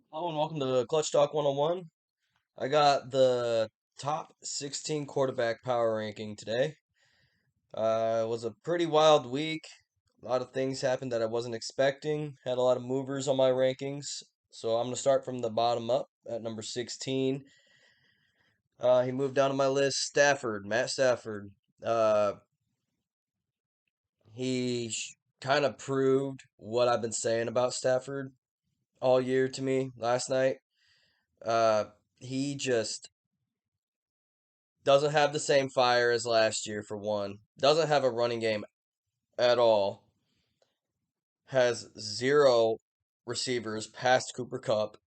Hello and welcome to Clutch Talk 101. I got the top 16 quarterback power ranking today. It was a pretty wild week. A lot of things happened that I wasn't expecting. Had a lot of movers on my rankings. So I'm going to start from the bottom up at number 16. He moved down on my list. Matt Stafford. Uh, he kind of proved what I've been saying about Stafford all year to me last night. Uh, he just doesn't have the same fire as last year, for one. Doesn't have a running game at all. Has zero receivers past Cooper Cup.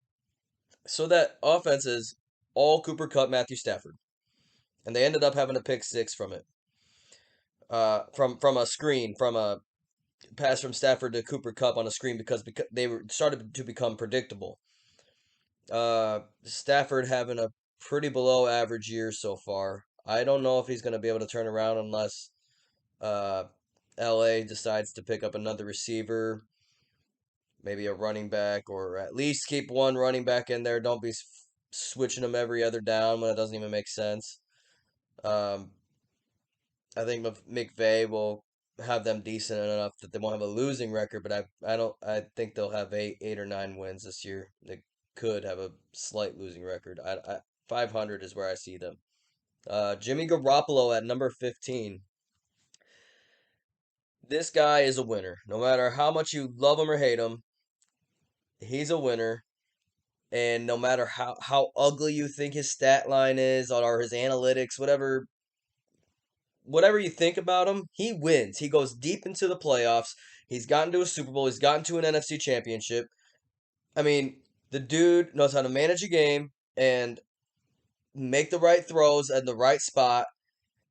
So that offense is all Cooper Cup, Matthew Stafford. And they ended up having a pick six from it. From a screen, from a pass from Stafford to Cooper Cup on a screen because they were started to become predictable. Stafford having a pretty below average year so far. I don't know if he's going to be able to turn around unless uh, LA decides to pick up another receiver, maybe a running back, or at least keep one running back in there. Don't be switching them every other down when it doesn't even make sense. Um, I think McVay will have them decent enough that they won't have a losing record, but I don't I think they'll have eight or nine wins this year. They could have a slight losing record. 500 is where I see them. Jimmy Garoppolo at number 15. This guy is a winner. No matter how much you love him or hate him, he's a winner. And no matter how ugly you think his stat line is or his analytics, whatever you think about him, he wins. He goes deep into the playoffs. He's gotten to a Super Bowl. He's gotten to an NFC championship. I mean, the dude knows how to manage a game and make the right throws at the right spot.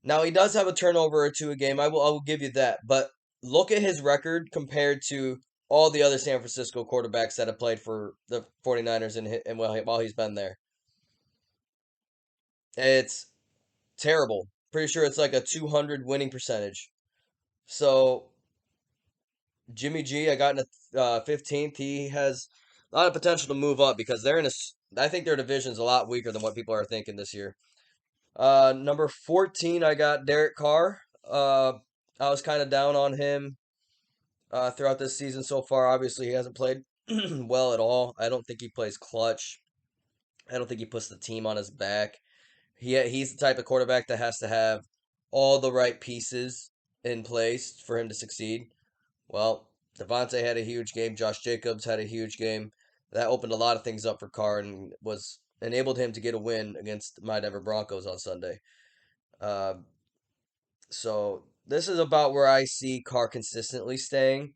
Now he does have a turnover or two a game. I will give you that. But look at his record compared to all the other San Francisco quarterbacks that have played for the 49ers and while he's been there. It's terrible. Pretty sure it's like a 200 winning percentage. So Jimmy G, I got in a 15th. He has a lot of potential to move up because they're in a. I think their division's a lot weaker than what people are thinking this year. Number 14, I got Derek Carr. I was kind of down on him throughout this season so far. Obviously, he hasn't played well at all. I don't think he plays clutch. I don't think he puts the team on his back. He's the type of quarterback that has to have all the right pieces in place for him to succeed. Well, Devontae had a huge game. Josh Jacobs had a huge game. That opened a lot of things up for Carr and was enabled him to get a win against my Denver Broncos on Sunday. Uh, so this is about where I see Carr consistently staying.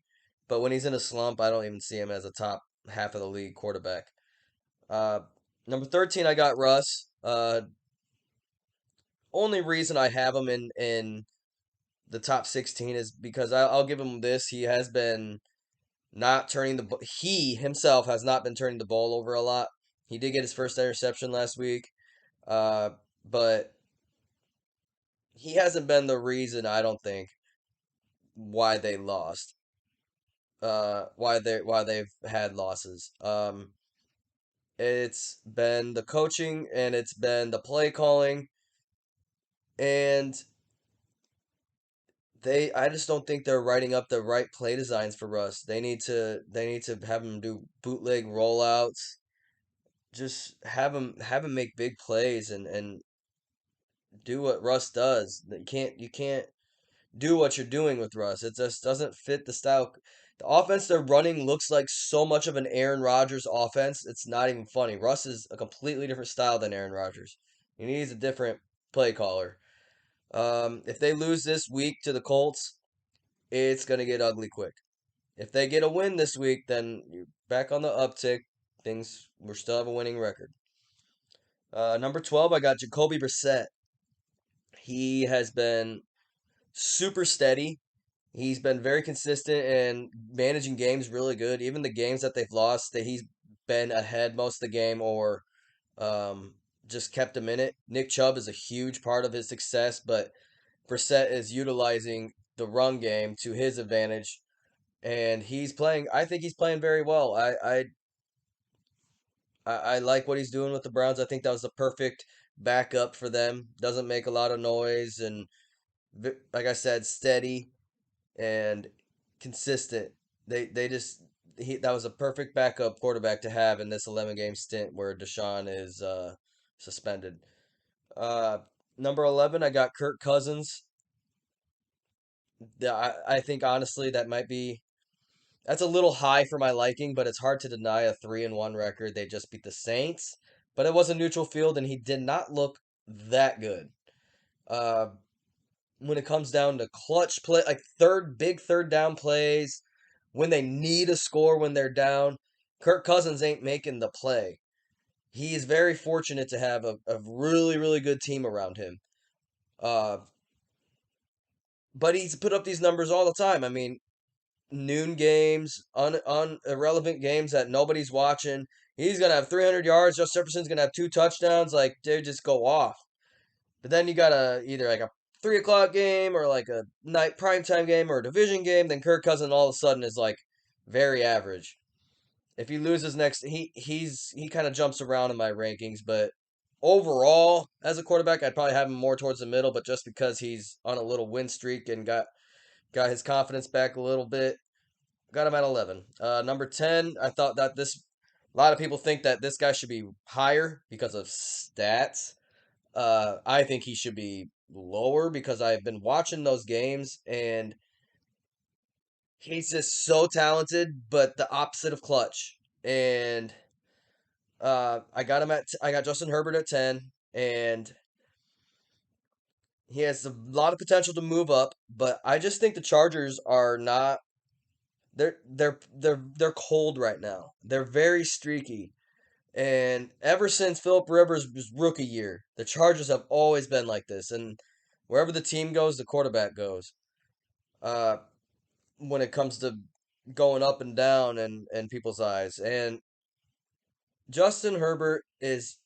But when he's in a slump, I don't even see him as a top half of the league quarterback. Uh, Number 13, I got Russ. Only reason I have him in the top 16 is because I'll give him this. He has been not turning he himself has not been turning the ball over a lot. He did get his first interception last week, uh, but he hasn't been the reason I don't think why they lost. Why they've had losses. It's been the coaching and it's been the play calling, and I just don't think they're writing up the right play designs for Russ. They need to have him do bootleg rollouts. Just have him make big plays and do what Russ does. You can't do what you're doing with Russ. It just doesn't fit the style. The offense they're running looks like so much of an Aaron Rodgers offense. It's not even funny. Russ is a completely different style than Aaron Rodgers. He needs a different play caller. If they lose this week to the Colts, it's gonna get ugly quick. If they get a win this week, then you're back on the uptick. We're still have a winning record. Number 12, I got Jacoby Brissette. He has been super steady. He's been very consistent and managing games really good. Even the games that they've lost, that he's been ahead most of the game or um, just kept them in it. Nick Chubb is a huge part of his success, but Brissett is utilizing the run game to his advantage, and he's playing. I think he's playing very well. I I like what he's doing with the Browns. I think that was the perfect backup for them. Doesn't make a lot of noise and like I said, steady and consistent. They just that was a perfect backup quarterback to have in this 11 game stint where Deshaun is suspended. Uh, Number 11, I got Kirk Cousins. I think honestly that might be that's a little high for my liking, but it's hard to deny a 3-1 record. They just beat the Saints, but it was a neutral field and he did not look that good. Uh, when it comes down to clutch play, like big third down plays, when they need a score when they're down, Kirk Cousins ain't making the play. He is very fortunate to have a really, really good team around him. Uh, but he's put up these numbers all the time. I mean, noon games, irrelevant games that nobody's watching. He's gonna have 300 yards. Justin Jefferson's gonna have 2 touchdowns. Like, dude, just go off. But then you got either like a 3 o'clock game or like a night primetime game or a division game. Then Kirk Cousins all of a sudden is like very average. If he loses next, he kind of jumps around in my rankings. But overall, as a quarterback, I'd probably have him more towards the middle. But just because he's on a little win streak and got his confidence back a little bit, got him at 11. Number 10, I thought that this. A lot of people think that this guy should be higher because of stats. I think he should be lower because I've been watching those games and he's just so talented, but the opposite of clutch. And I got Justin Herbert at 10, and he has a lot of potential to move up. But I just think the Chargers are not. They're cold right now. They're very streaky. And ever since Philip Rivers' rookie year, the Chargers have always been like this. And wherever the team goes, the quarterback goes. Uh, when it comes to going up and down and people's eyes. And Justin Herbert is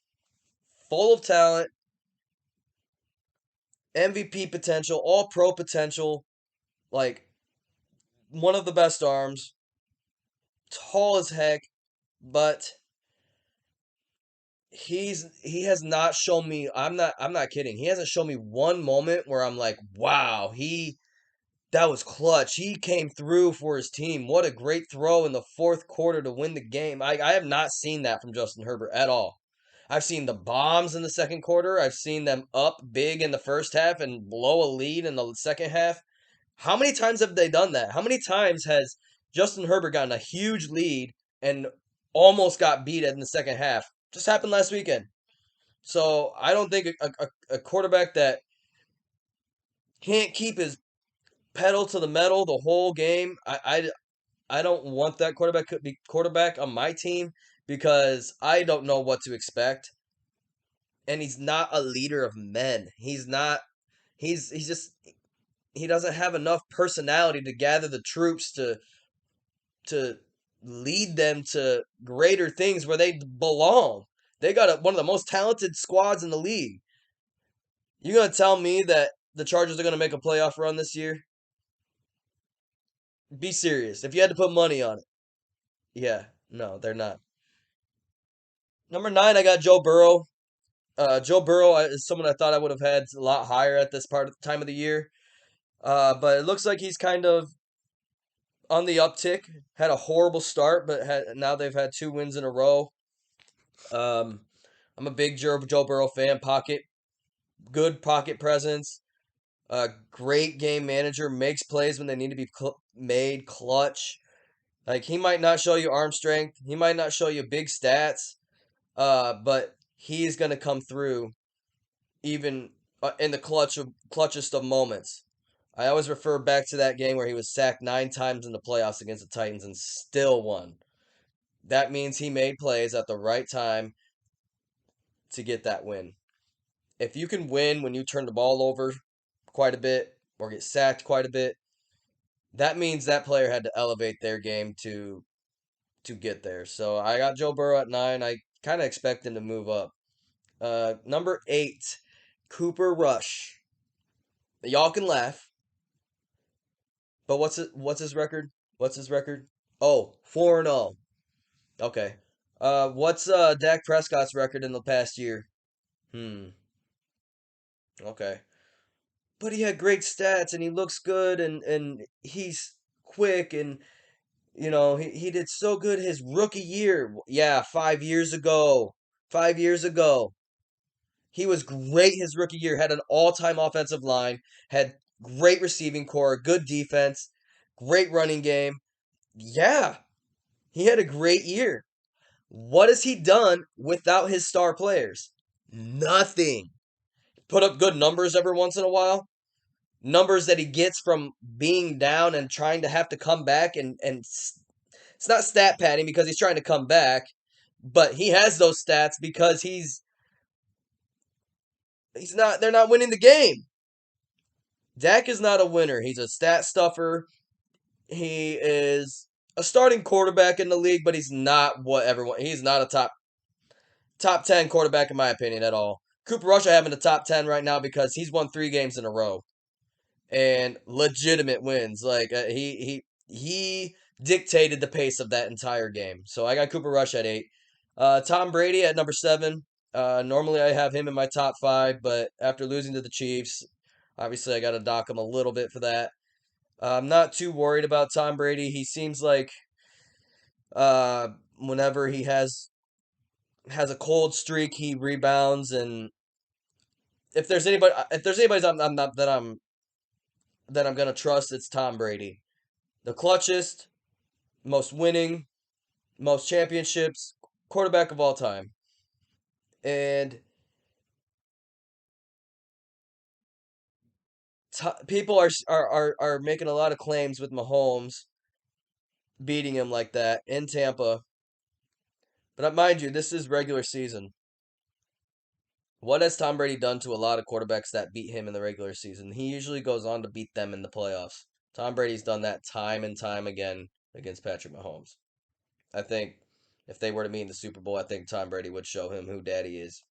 full of talent, MVP potential, all pro potential, like one of the best arms, tall as heck, but he has not shown me I'm not kidding. He hasn't shown me one moment where I'm like, "Wow, he that was clutch. He came through for his team. What a great throw in the fourth quarter to win the game." I have not seen that from Justin Herbert at all. I've seen the bombs in the second quarter. I've seen them up big in the first half and blow a lead in the second half. How many times have they done that? How many times has Justin Herbert gotten a huge lead and almost got beat in the second half? Just happened last weekend. So I don't think a quarterback that can't keep his pedal to the metal the whole game. I don't want that quarterback on my team because I don't know what to expect. And he's not a leader of men. He's not. He's just he doesn't have enough personality to gather the troops to lead them to greater things where they belong. They got one of the most talented squads in the league. You gonna tell me that the Chargers are gonna make a playoff run this year? Be serious. If you had to put money on it, yeah, no, they're not. Number 9, I got Joe Burrow. Joe Burrow is someone I thought I would have had a lot higher at this part of the time of the year. But it looks like he's kind of on the uptick. Had a horrible start, but now they've had 2 wins in a row. Um, I'm a big Joe Burrow fan. Good pocket presence. Great game manager. Makes plays when they need to be made. Clutch. Like he might not show you arm strength. He might not show you big stats. But he's gonna come through even in the clutchest of moments. I always refer back to that game where he was sacked 9 times in the playoffs against the Titans and still won. That means he made plays at the right time to get that win. If you can win when you turn the ball over quite a bit or get sacked quite a bit, that means that player had to elevate their game to get there. So I got Joe Burrow at 9. I kind of expect him to move up. Number 8, Cooper Rush. Y'all can laugh, but what's his record? What's his record? Oh, 4-0. Okay. What's Dak Prescott's record in the past year? Hmm. Okay. But he had great stats and he looks good and he's quick and he did so good his rookie year. Yeah, 5 years ago. 5 years ago. He was great his rookie year, had an all-time offensive line, had great receiving core, good defense, great running game. Yeah, he had a great year. What has he done without his star players? Nothing. Put up good numbers every once in a while. Numbers that he gets from being down and trying to have to come back and it's not stat padding because he's trying to come back, but he has those stats because he's not they're not winning the game. Dak is not a winner. He's a stat stuffer. He is a starting quarterback in the league, but he's not a top 10 quarterback in my opinion at all. Cooper Rush I have in the top 10 right now because he's won 3 games in a row and legitimate wins. Like he dictated the pace of that entire game. So I got Cooper Rush at 8. Tom Brady at number 7. Normally I have him in my top 5, but after losing to the Chiefs, obviously I got to dock him a little bit for that. I'm not too worried about Tom Brady. He seems like whenever he has a cold streak, he rebounds. And if there's anybody I'm not that I'm gonna trust, it's Tom Brady, the clutchest, most winning, most championships quarterback of all time. And people are making a lot of claims with Mahomes beating him like that in Tampa. But mind you, this is regular season. What has Tom Brady done to a lot of quarterbacks that beat him in the regular season? He usually goes on to beat them in the playoffs. Tom Brady's done that time and time again against Patrick Mahomes. I think if they were to meet in the Super Bowl, I think Tom Brady would show him who daddy is.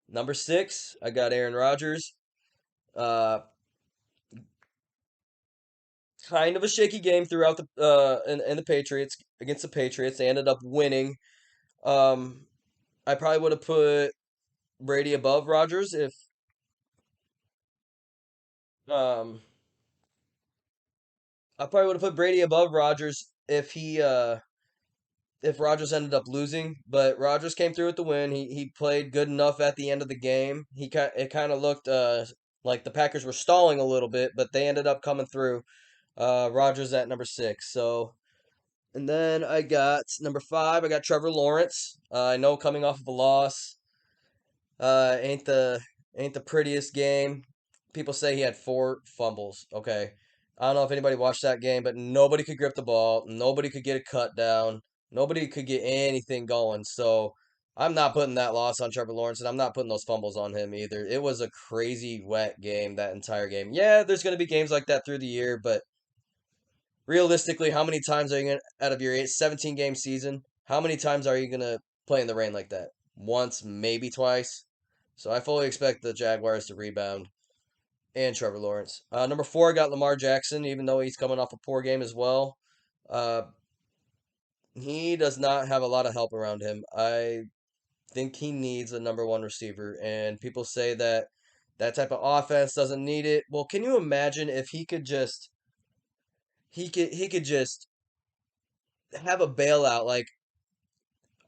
Number 6, I got Aaron Rodgers. Uh, kind of a shaky game throughout the in the Patriots against the Patriots. They ended up winning. Um, I probably would have put Brady above Rodgers if um I probably would have put Brady above Rodgers if Rodgers ended up losing, but Rodgers came through with the win. He played good enough at the end of the game. It kind of looked like the Packers were stalling a little bit, but they ended up coming through. Rodgers at number 6. So and then I got number 5. I got Trevor Lawrence. I know coming off of a loss, uh, ain't the ain't the prettiest game. People say he had 4 fumbles. Okay, I don't know if anybody watched that game, but nobody could grip the ball. Nobody could get a cut down. Nobody could get anything going. So I'm not putting that loss on Trevor Lawrence, and I'm not putting those fumbles on him either. It was a crazy wet game that entire game. Yeah, there's gonna be games like that through the year, but realistically, how many times are you gonna out of your 17 game season? How many times are you gonna play in the rain like that? Once, maybe twice. So I fully expect the Jaguars to rebound and Trevor Lawrence. Number 4, I got Lamar Jackson, even though he's coming off a poor game as well. Uh, he does not have a lot of help around him. I think he needs a number 1 receiver, and people say that that type of offense doesn't need it. Well, can you imagine if he could just have a bailout like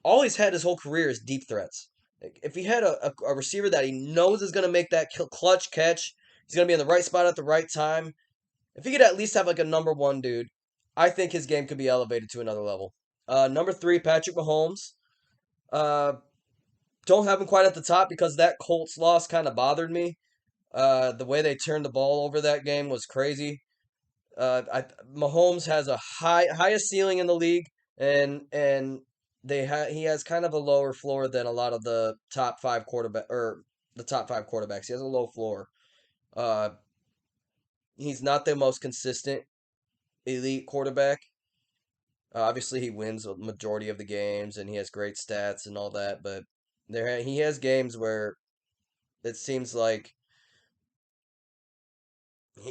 all he's had his whole career is deep threats. Like, if he had a receiver that he knows is going to make that clutch catch, he's going to be in the right spot at the right time. If he could at least have like a number 1 dude, I think his game could be elevated to another level. Number 3, Patrick Mahomes. Uh, don't have him quite at the top because that Colts loss kind of bothered me. The way they turned the ball over that game was crazy. Mahomes has a highest ceiling in the league, and he has kind of a lower floor than a lot of the top 5 quarterbacks. He has a low floor. Uh, he's not the most consistent elite quarterback. Obviously, he wins a majority of the games, and he has great stats and all that. But he has games where it seems like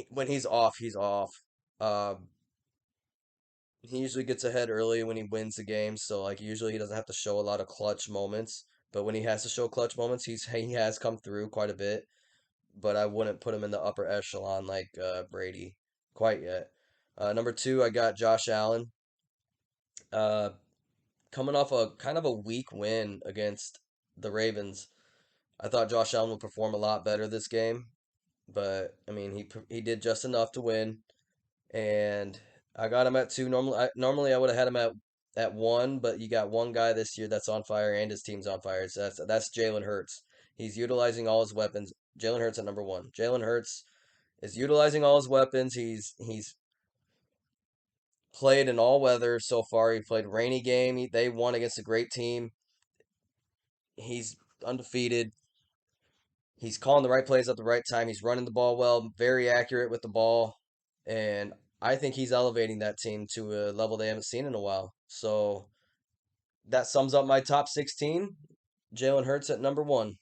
when he's off, he's off. Um, he usually gets ahead early when he wins the game, so like usually he doesn't have to show a lot of clutch moments. But when he has to show clutch moments, he has come through quite a bit. But I wouldn't put him in the upper echelon like Brady quite yet. Number two, I got Josh Allen. Uh, Coming off a kind of a weak win against the Ravens, I thought Josh Allen would perform a lot better this game. But I mean, he did just enough to win, and I got him at two. Normally I would have had him at one, but you got one guy this year that's on fire and his team's on fire. So that's Jalen Hurts. He's utilizing all his weapons. Jalen Hurts at number one. Jalen Hurts is utilizing all his weapons. He's played in all weather so far. He played rainy game. They won against a great team. He's undefeated. He's calling the right plays at the right time. He's running the ball well, very accurate with the ball, and I think he's elevating that team to a level they haven't seen in a while. So that sums up my top 16. Jalen Hurts at number one.